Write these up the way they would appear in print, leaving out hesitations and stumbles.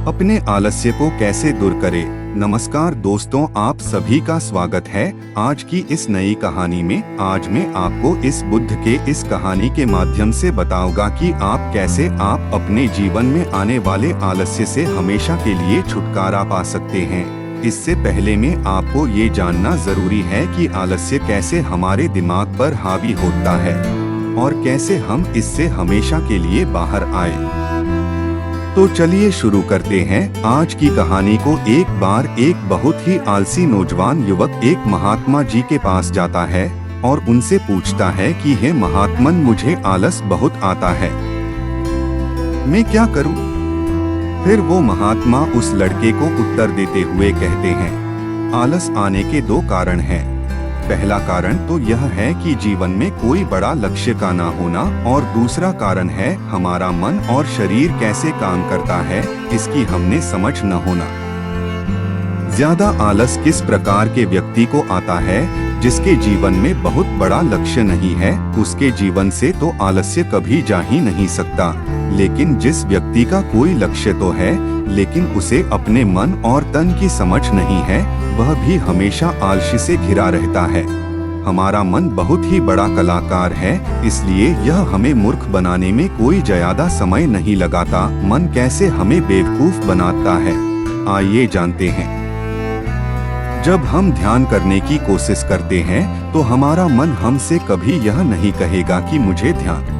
अपने आलस्य को कैसे दूर करें। नमस्कार दोस्तों, आप सभी का स्वागत है आज की इस नई कहानी में। आज मैं आपको इस बुद्ध के इस कहानी के माध्यम से बताऊंगा कि आप कैसे आप अपने जीवन में आने वाले आलस्य से हमेशा के लिए छुटकारा पा सकते हैं। इससे पहले में आपको ये जानना जरूरी है कि आलस्य कैसे हमारे दिमाग पर हावी होता है और कैसे हम इससे हमेशा के लिए बाहर आए। तो चलिए शुरू करते हैं आज की कहानी को। एक बार एक बहुत ही आलसी नौजवान युवक एक महात्मा जी के पास जाता है और उनसे पूछता है कि हे महात्मन, मुझे आलस बहुत आता है, मैं क्या करूं? फिर वो महात्मा उस लड़के को उत्तर देते हुए कहते हैं, आलस आने के दो कारण हैं। पहला कारण तो यह है कि जीवन में कोई बड़ा लक्ष्य का ना होना, और दूसरा कारण है हमारा मन और शरीर कैसे काम करता है इसकी हमने समझ न होना। ज्यादा आलस किस प्रकार के व्यक्ति को आता है? जिसके जीवन में बहुत बड़ा लक्ष्य नहीं है, उसके जीवन से तो आलस्य कभी जा ही नहीं सकता। लेकिन जिस व्यक्ति का कोई लक्ष्य तो है लेकिन उसे अपने मन और तन की समझ नहीं है, वह भी हमेशा आलस्य से घिरा रहता है। हमारा मन बहुत ही बड़ा कलाकार है, इसलिए यह हमें मूर्ख बनाने में कोई ज्यादा समय नहीं लगाता। मन कैसे हमें बेवकूफ बनाता है, आइए जानते हैं। जब हम ध्यान करने की कोशिश करते हैं तो हमारा मन हमसे कभी यह नहीं कहेगा कि मुझे ध्यान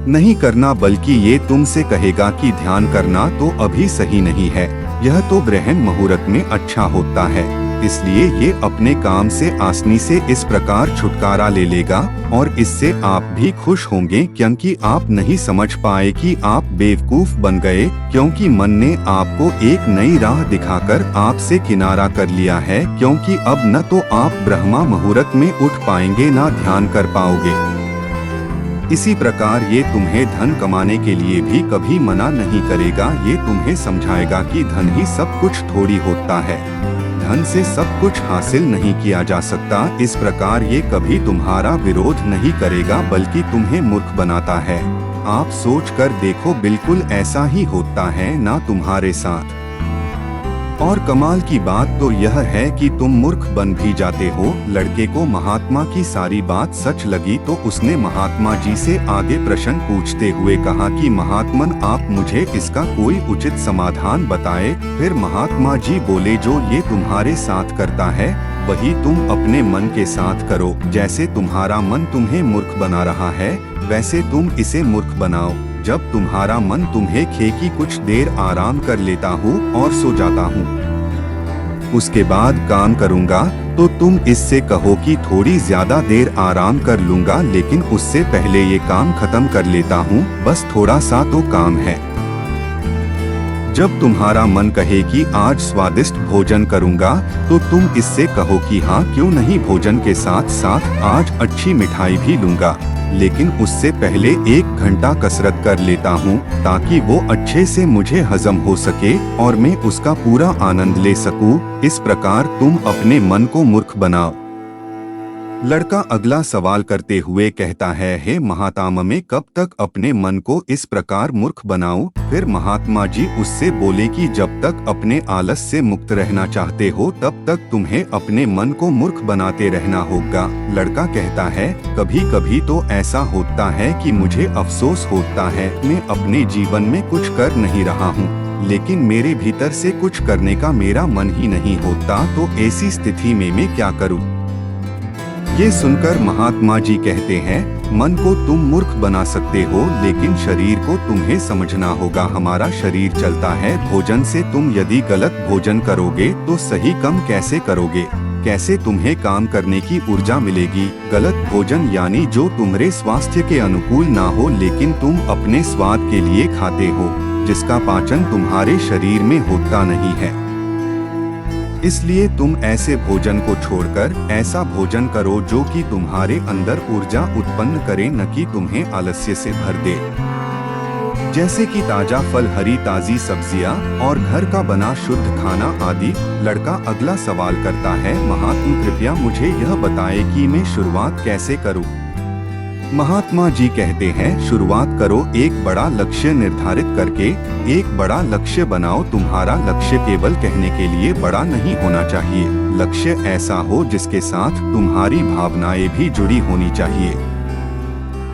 नहीं करना, बल्कि ये तुमसे कहेगा कि ध्यान करना तो अभी सही नहीं है, यह तो ग्रहण मुहूर्त में अच्छा होता है। इसलिए ये अपने काम से आसानी से इस प्रकार छुटकारा ले लेगा और इससे आप भी खुश होंगे, क्योंकि आप नहीं समझ पाए कि आप बेवकूफ बन गए, क्योंकि मन ने आपको एक नई राह दिखाकर आपसे किनारा कर लिया है। क्योंकि अब न तो आप ब्रह्मा मुहूर्त में उठ पाएंगे ना ध्यान कर पाओगे। इसी प्रकार ये तुम्हें धन कमाने के लिए भी कभी मना नहीं करेगा। ये तुम्हें समझाएगा कि धन ही सब कुछ थोड़ी होता है, धन से सब कुछ हासिल नहीं किया जा सकता। इस प्रकार ये कभी तुम्हारा विरोध नहीं करेगा, बल्कि तुम्हें मूर्ख बनाता है। आप सोच कर देखो, बिल्कुल ऐसा ही होता है ना तुम्हारे साथ। और कमाल की बात तो यह है कि तुम मूर्ख बन भी जाते हो। लड़के को महात्मा की सारी बात सच लगी तो उसने महात्मा जी से आगे प्रश्न पूछते हुए कहा कि महात्मन, आप मुझे इसका कोई उचित समाधान बताए। फिर महात्मा जी बोले, जो ये तुम्हारे साथ करता है वही तुम अपने मन के साथ करो। जैसे तुम्हारा मन तुम्हें मूर्ख बना रहा है, वैसे तुम इसे मूर्ख बनाओ। जब तुम्हारा मन तुम्हें खे कि कुछ देर आराम कर लेता हूँ और सो जाता हूँ, उसके बाद काम करूँगा, तो तुम इससे कहो कि थोड़ी ज्यादा देर आराम कर लूँगा, लेकिन उससे पहले ये काम खत्म कर लेता हूँ, बस थोड़ा सा तो काम है। जब तुम्हारा मन कहे कि आज स्वादिष्ट भोजन करूँगा, तो तुम इससे कहो कि हाँ क्यों नहीं, भोजन के साथ साथ आज अच्छी मिठाई भी लूँगा, लेकिन उससे पहले 1 घंटा कसरत कर लेता हूँ, ताकि वो अच्छे से मुझे हजम हो सके और मैं उसका पूरा आनंद ले सकूँ। इस प्रकार तुम अपने मन को मूर्ख बनाओ। लड़का अगला सवाल करते हुए कहता है, हे महात्मा, मैं कब तक अपने मन को इस प्रकार मूर्ख बनाऊं? फिर महात्मा जी उससे बोले कि जब तक अपने आलस से मुक्त रहना चाहते हो तब तक तुम्हें अपने मन को मूर्ख बनाते रहना होगा। लड़का कहता है, कभी कभी तो ऐसा होता है कि मुझे अफसोस होता है, मैं अपने जीवन में कुछ कर नहीं रहा हूँ, लेकिन मेरे भीतर से कुछ करने का मेरा मन ही नहीं होता। तो ऐसी स्थिति में मैं क्या करूँ? ये सुनकर महात्मा जी कहते हैं, मन को तुम मूर्ख बना सकते हो, लेकिन शरीर को तुम्हें समझना होगा। हमारा शरीर चलता है भोजन से। तुम यदि गलत भोजन करोगे तो सही कम कैसे करोगे? कैसे तुम्हें काम करने की ऊर्जा मिलेगी? गलत भोजन यानी जो तुम्हारे स्वास्थ्य के अनुकूल ना हो, लेकिन तुम अपने स्वाद के लिए खाते हो, जिसका पाचन तुम्हारे शरीर में होता नहीं है। इसलिए तुम ऐसे भोजन को छोड़कर ऐसा भोजन करो जो कि तुम्हारे अंदर ऊर्जा उत्पन्न करे, न कि तुम्हें आलस्य से भर दे। जैसे कि ताजा फल, हरी ताजी सब्जियां और घर का बना शुद्ध खाना आदि। लड़का अगला सवाल करता है, महात्मा कृपया मुझे यह बताएं कि मैं शुरुआत कैसे करूं? महात्मा जी कहते हैं, शुरुआत करो एक बड़ा लक्ष्य निर्धारित करके। एक बड़ा लक्ष्य बनाओ। तुम्हारा लक्ष्य केवल कहने के लिए बड़ा नहीं होना चाहिए। लक्ष्य ऐसा हो जिसके साथ तुम्हारी भावनाएं भी जुड़ी होनी चाहिए।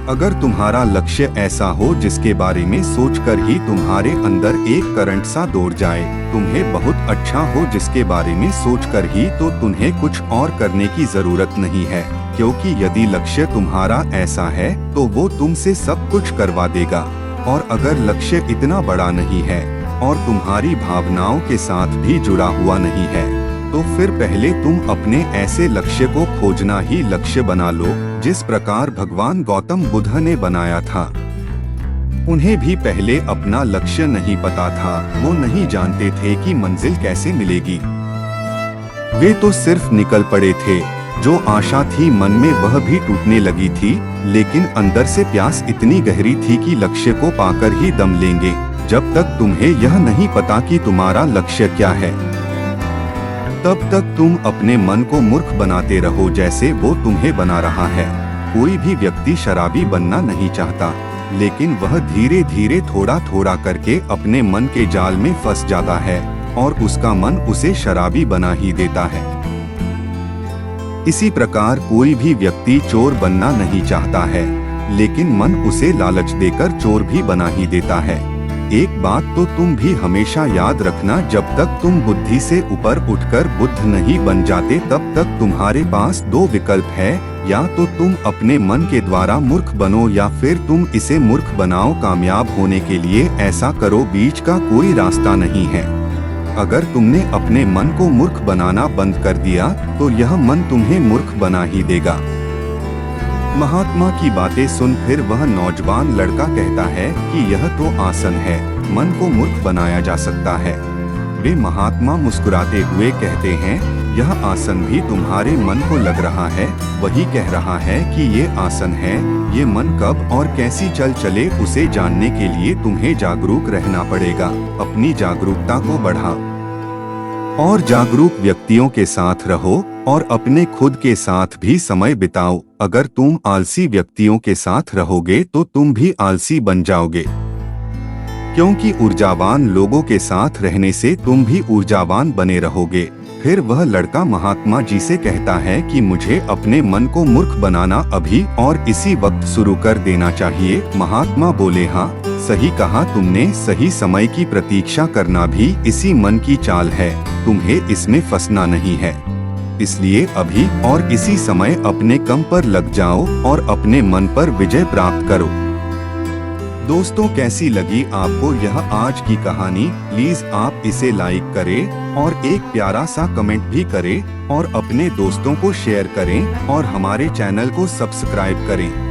अगर तुम्हारा लक्ष्य ऐसा हो जिसके बारे में सोचकर ही तुम्हारे अंदर एक करंट सा दौड़ जाए, तुम्हें बहुत अच्छा हो जिसके बारे में सोचकर ही, तो तुम्हें कुछ और करने की जरूरत नहीं है। क्योंकि यदि लक्ष्य तुम्हारा ऐसा है तो वो तुमसे सब कुछ करवा देगा। और अगर लक्ष्य इतना बड़ा नहीं है और तुम्हारी भावनाओं के साथ भी जुड़ा हुआ नहीं है, तो फिर पहले तुम अपने ऐसे लक्ष्य को खोजना ही लक्ष्य बना लो, जिस प्रकार भगवान गौतम बुद्ध ने बनाया था। उन्हें भी पहले अपना लक्ष्य नहीं पता था। वो नहीं जानते थे कि मंजिल कैसे मिलेगी। वे तो सिर्फ निकल पड़े थे। जो आशा थी मन में वह भी टूटने लगी थी, लेकिन अंदर से प्यास इतनी गहरी थी कि लक्ष्य को पाकर ही दम लेंगे। जब तक तुम्हें यह नहीं पता कि तुम्हारा लक्ष्य क्या है, तब तक तुम अपने मन को मूर्ख बनाते रहो जैसे वो तुम्हें बना रहा है। कोई भी व्यक्ति शराबी बनना नहीं चाहता, लेकिन वह धीरे धीरे थोड़ा थोड़ा करके अपने मन के जाल में फंस जाता है और उसका मन उसे शराबी बना ही देता है। इसी प्रकार कोई भी व्यक्ति चोर बनना नहीं चाहता है, लेकिन मन उसे लालच देकर चोर भी बना ही देता है। एक बात तो तुम भी हमेशा याद रखना, जब तक तुम बुद्धि से ऊपर उठकर बुद्ध नहीं बन जाते तब तक तुम्हारे पास दो विकल्प है। या तो तुम अपने मन के द्वारा मूर्ख बनो या फिर तुम इसे मूर्ख बनाओ। कामयाब होने के लिए ऐसा करो, बीच का कोई रास्ता नहीं है। अगर तुमने अपने मन को मूर्ख बनाना बंद कर दिया तो यह मन तुम्हें मूर्ख बना ही देगा। महात्मा की बातें सुन फिर वह नौजवान लड़का कहता है कि यह तो आसन है, मन को मूर्ख बनाया जा सकता है। वे महात्मा मुस्कुराते हुए कहते हैं, यह आसन भी तुम्हारे मन को लग रहा है, वही कह रहा है कि ये आसन है। ये मन कब और कैसी चल चले उसे जानने के लिए तुम्हें जागरूक रहना पड़ेगा। अपनी जागरूकता को बढ़ाओ और जागरूक व्यक्तियों के साथ रहो और अपने खुद के साथ भी समय बिताओ। अगर तुम आलसी व्यक्तियों के साथ रहोगे तो तुम भी आलसी बन जाओगे, क्योंकि ऊर्जावान लोगों के साथ रहने से तुम भी ऊर्जावान बने रहोगे। फिर वह लड़का महात्मा जी से कहता है कि मुझे अपने मन को मूर्ख बनाना अभी और इसी वक्त शुरू कर देना चाहिए। महात्मा बोले, हाँ सही कहा तुमने, सही समय की प्रतीक्षा करना भी इसी मन की चाल है, तुम्हें इसमें फंसना नहीं है। इसलिए अभी और इसी समय अपने काम पर लग जाओ और अपने मन पर विजय प्राप्त करो। दोस्तों, कैसी लगी आपको यह आज की कहानी? प्लीज आप इसे लाइक करें और एक प्यारा सा कमेंट भी करें और अपने दोस्तों को शेयर करें और हमारे चैनल को सब्सक्राइब करें।